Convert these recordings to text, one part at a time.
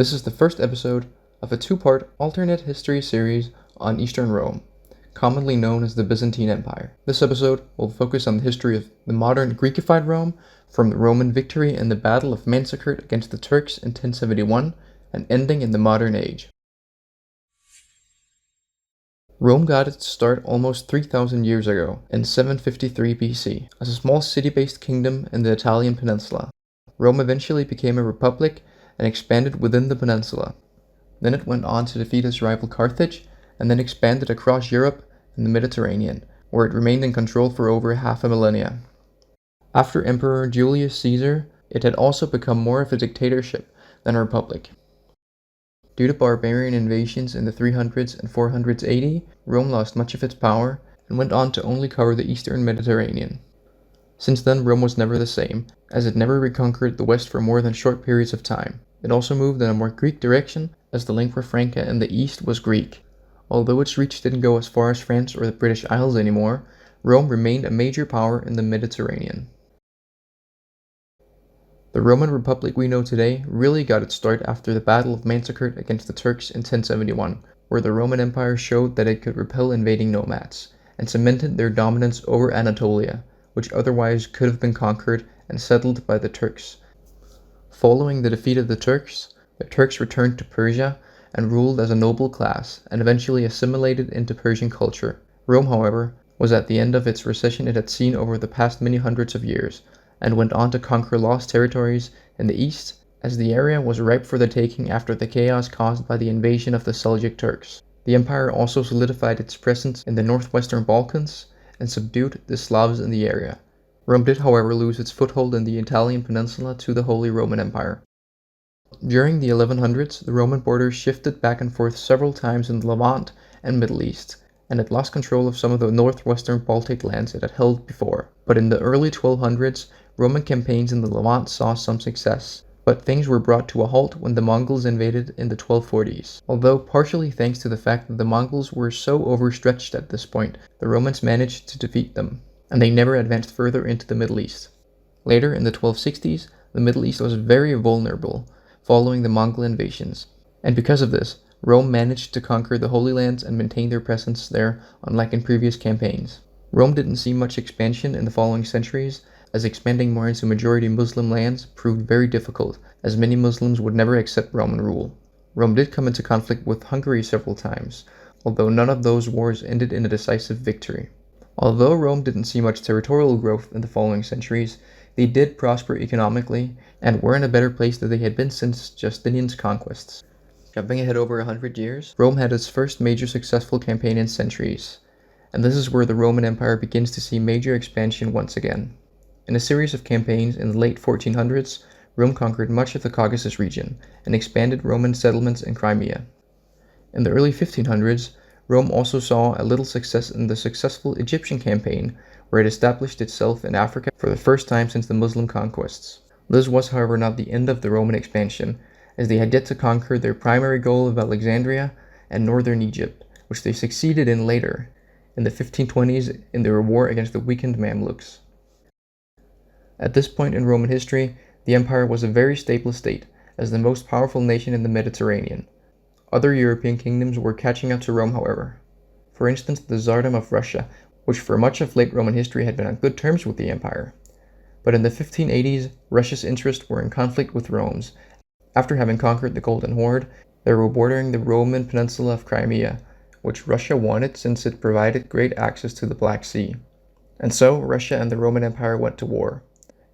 This is the first episode of a two-part alternate history series on Eastern Rome, commonly known as the Byzantine Empire. This episode will focus on the history of the modern Greekified Rome, from the Roman victory in the Battle of Manzikurt against the Turks in 1071, and ending in the modern age. Rome got its start almost 3,000 years ago, in 753 BC, as a small city-based kingdom in the Italian peninsula. Rome eventually became a republic and expanded within the peninsula. Then it went on to defeat its rival Carthage, and then expanded across Europe and the Mediterranean, where it remained in control for over half a millennia. After Emperor Julius Caesar, it had also become more of a dictatorship than a republic. Due to barbarian invasions in the 300s and 400s AD, Rome lost much of its power and went on to only cover the eastern Mediterranean. Since then, Rome was never the same, as it never reconquered the west for more than short periods of time. It also moved in a more Greek direction, as the lingua franca in the east was Greek. Although its reach didn't go as far as France or the British Isles anymore, Rome remained a major power in the Mediterranean. The Roman Republic we know today really got its start after the Battle of Manzikurt against the Turks in 1071, where the Roman Empire showed that it could repel invading nomads, and cemented their dominance over Anatolia, which otherwise could have been conquered and settled by the Turks. Following the defeat of the Turks returned to Persia and ruled as a noble class, and eventually assimilated into Persian culture. Rome, however, was at the end of its recession it had seen over the past many hundreds of years, and went on to conquer lost territories in the east, as the area was ripe for the taking after the chaos caused by the invasion of the Seljuk Turks. The empire also solidified its presence in the northwestern Balkans and subdued the Slavs in the area. Rome did, however, lose its foothold in the Italian peninsula to the Holy Roman Empire. During the 1100s, the Roman borders shifted back and forth several times in the Levant and Middle East, and it lost control of some of the northwestern Baltic lands it had held before. But in the early 1200s, Roman campaigns in the Levant saw some success, but things were brought to a halt when the Mongols invaded in the 1240s. Although partially thanks to the fact that the Mongols were so overstretched at this point, the Romans managed to defeat them, and they never advanced further into the Middle East. Later, in the 1260s, the Middle East was very vulnerable following the Mongol invasions, and because of this, Rome managed to conquer the Holy Lands and maintain their presence there, unlike in previous campaigns. Rome didn't see much expansion in the following centuries, as expanding more into majority Muslim lands proved very difficult, as many Muslims would never accept Roman rule. Rome did come into conflict with Hungary several times, although none of those wars ended in a decisive victory. Although Rome didn't see much territorial growth in the following centuries, they did prosper economically and were in a better place than they had been since Justinian's conquests. Jumping ahead over 100 years, Rome had its first major successful campaign in centuries, and this is where the Roman Empire begins to see major expansion once again. In a series of campaigns in the late 1400s, Rome conquered much of the Caucasus region and expanded Roman settlements in Crimea. In the early 1500s, Rome also saw a little success in the successful Egyptian campaign, where it established itself in Africa for the first time since the Muslim conquests. This was, however, not the end of the Roman expansion, as they had yet to conquer their primary goal of Alexandria and northern Egypt, which they succeeded in later, in the 1520s in their war against the weakened Mamluks. At this point in Roman history, the empire was a very stable state, as the most powerful nation in the Mediterranean. Other European kingdoms were catching up to Rome, however. For instance, the Tsardom of Russia, which for much of late Roman history had been on good terms with the empire. But in the 1580s, Russia's interests were in conflict with Rome's. After having conquered the Golden Horde, they were bordering the Roman peninsula of Crimea, which Russia wanted since it provided great access to the Black Sea. And so, Russia and the Roman Empire went to war.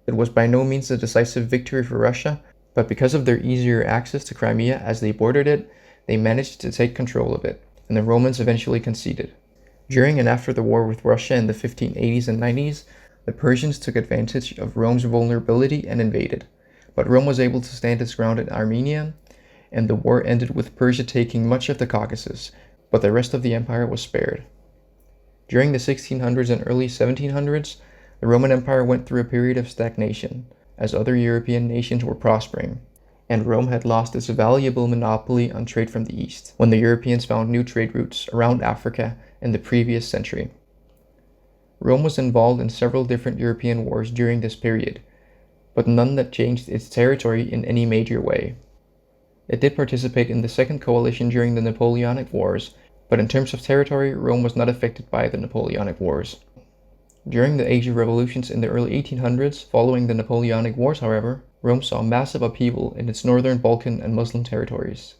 It was by no means a decisive victory for Russia, but because of their easier access to Crimea as they bordered it, they managed to take control of it, and the Romans eventually conceded. During and after the war with Russia in the 1580s and 90s, the Persians took advantage of Rome's vulnerability and invaded, but Rome was able to stand its ground in Armenia, and the war ended with Persia taking much of the Caucasus, but the rest of the empire was spared. During the 1600s and early 1700s, the Roman Empire went through a period of stagnation, as other European nations were prospering, and Rome had lost its valuable monopoly on trade from the east, when the Europeans found new trade routes around Africa in the previous century. Rome was involved in several different European wars during this period, but none that changed its territory in any major way. It did participate in the Second Coalition during the Napoleonic Wars, but in terms of territory, Rome was not affected by the Napoleonic Wars. During the Age of Revolutions in the early 1800s, following the Napoleonic Wars, however, Rome saw massive upheaval in its northern Balkan and Muslim territories.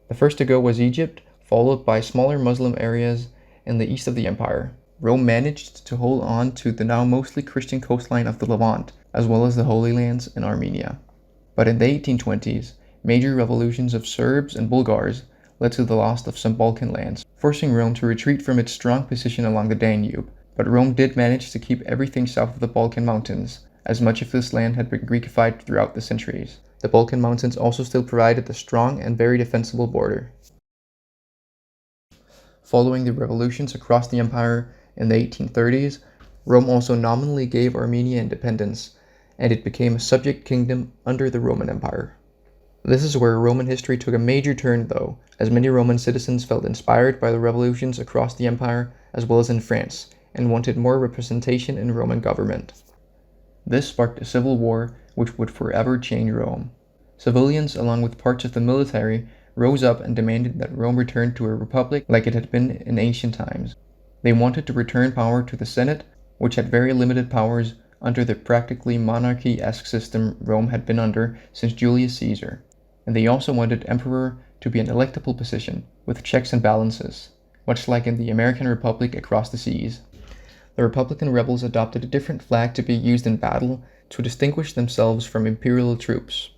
The first to go was Egypt, followed by smaller Muslim areas in the east of the empire. Rome managed to hold on to the now mostly Christian coastline of the Levant, as well as the Holy Lands in Armenia. But in the 1820s, major revolutions of Serbs and Bulgars led to the loss of some Balkan lands, forcing Rome to retreat from its strong position along the Danube. But Rome did manage to keep everything south of the Balkan Mountains, as much of this land had been Greekified throughout the centuries. The Balkan Mountains also still provided a strong and very defensible border. Following the revolutions across the empire in the 1830s, Rome also nominally gave Armenia independence, and it became a subject kingdom under the Roman Empire. This is where Roman history took a major turn though, as many Roman citizens felt inspired by the revolutions across the empire as well as in France, and wanted more representation in Roman government. This sparked a civil war which would forever change Rome. Civilians, along with parts of the military, rose up and demanded that Rome return to a republic like it had been in ancient times. They wanted to return power to the Senate, which had very limited powers under the practically monarchy-esque system Rome had been under since Julius Caesar. And they also wanted emperor to be an electable position, with checks and balances, much like in the American Republic across the seas. The Republican rebels adopted a different flag to be used in battle to distinguish themselves from imperial troops.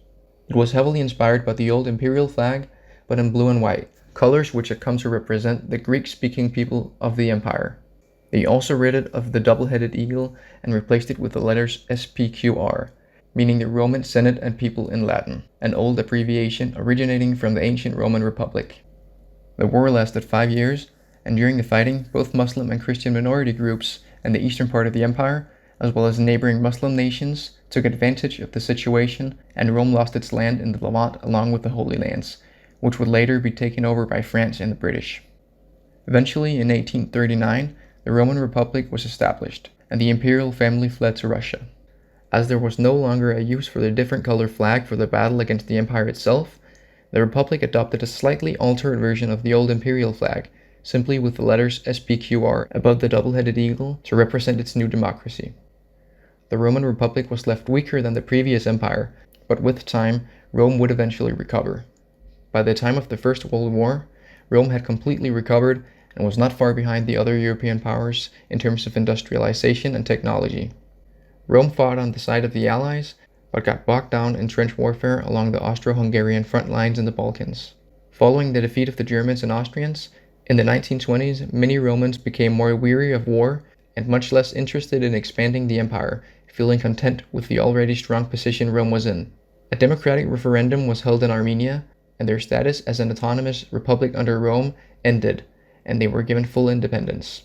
It was heavily inspired by the old imperial flag, but in blue and white, colors which had come to represent the Greek-speaking people of the empire. They also rid it of the double-headed eagle and replaced it with the letters SPQR, meaning the Roman Senate and people in Latin, an old abbreviation originating from the ancient Roman Republic. The war lasted 5 years, and during the fighting, both Muslim and Christian minority groups in the eastern part of the empire, as well as neighboring Muslim nations, took advantage of the situation, and Rome lost its land in the Levant along with the Holy Lands, which would later be taken over by France and the British. Eventually, in 1839, the Roman Republic was established, and the imperial family fled to Russia. As there was no longer a use for the different color flag for the battle against the empire itself, the Republic adopted a slightly altered version of the old imperial flag, simply with the letters SPQR above the double-headed eagle to represent its new democracy. The Roman Republic was left weaker than the previous empire, but with time, Rome would eventually recover. By the time of the First World War, Rome had completely recovered and was not far behind the other European powers in terms of industrialization and technology. Rome fought on the side of the Allies, but got bogged down in trench warfare along the Austro-Hungarian front lines in the Balkans. Following the defeat of the Germans and Austrians, in the 1920s, many Romans became more weary of war and much less interested in expanding the empire, feeling content with the already strong position Rome was in. A democratic referendum was held in Armenia, and their status as an autonomous republic under Rome ended, and they were given full independence.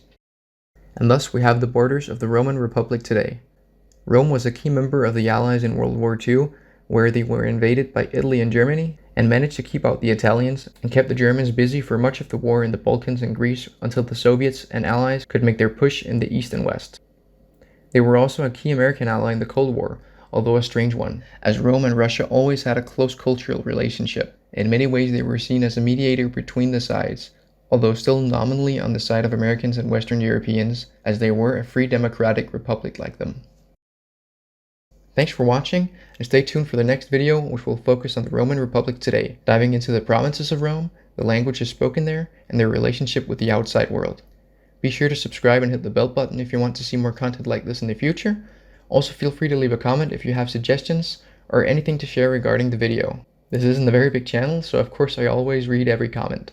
And thus we have the borders of the Roman Republic today. Rome was a key member of the Allies in World War II, where they were invaded by Italy and Germany, and managed to keep out the Italians and kept the Germans busy for much of the war in the Balkans and Greece until the Soviets and Allies could make their push in the east and west. They were also a key American ally in the Cold War, although a strange one, as Rome and Russia always had a close cultural relationship. In many ways they were seen as a mediator between the sides, although still nominally on the side of Americans and Western Europeans, as they were a free democratic republic like them. Thanks for watching, and stay tuned for the next video, which will focus on the Roman Republic today, diving into the provinces of Rome, the languages spoken there, and their relationship with the outside world. Be sure to subscribe and hit the bell button if you want to see more content like this in the future. Also feel free to leave a comment if you have suggestions or anything to share regarding the video. This isn't a very big channel, so of course I always read every comment.